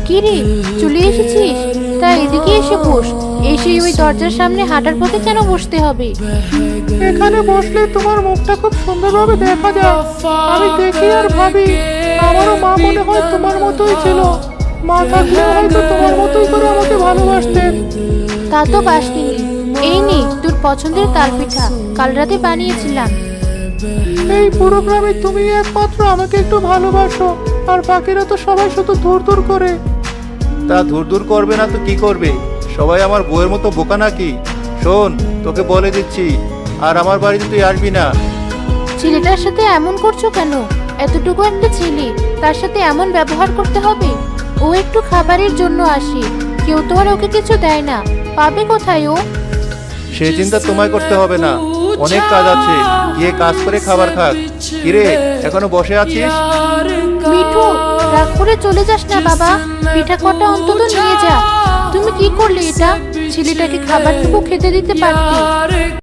কিরে, চলে এসেছিস? তা এদিকে এসে বস। এসে ওই দরজার সামনে হাঁটার পথে কেন বসতে হবে? এখানে বসলে তোমার মুখটা খুব সুন্দরভাবে দেখা যায়। আমি দেখি আর ভাবি, আমারও মা মনে হয় তোমার মতোই ছিল। মা থাকলেও হয়তো তোমার মতোই করে আমাকে ভালোবাসতেন। তা তো বাসনি। এই নে তোর পছন্দের তালপিঠা, কাল রাতে বানিয়েছিলাম। এই পুরো গ্রামে তুমি একমাত্র আমাকে একটু ভালোবাসো, আর বাকিরা তো সবাই শুধু দূর দূর করে। তা দূর দূর করবে না তো কি করবে? সবাই আমার বউয়ের মতো বোকা নাকি? শোন, তোকে বলে দিচ্ছি, আর আমার বাড়িতে তুই আসবি না। ছেলেটার সাথে এমন করছো কেন? এতটুকু একটা ছেলে, তার সাথে এমন ব্যবহার করতে হবে? ও একটু খাবারের জন্য আসে, কেউ তো আর ওকে কিছু দেয় না। পাবে কোথায় ও? সে চিন্তা তোমায় করতে হবে না, অনেক কাজ আছে, গিয়ে কাজ করে খাবার খাক। কিরে, এখনো বসে আছিস? মিঠু, রাগ করে চলে যাস না বাবা, পিঠা কটা অন্তত নিয়ে যা। তুমি কি করলে এটা? ছেলেটাকে খাবারটুকু খেতে দিতে পারতে।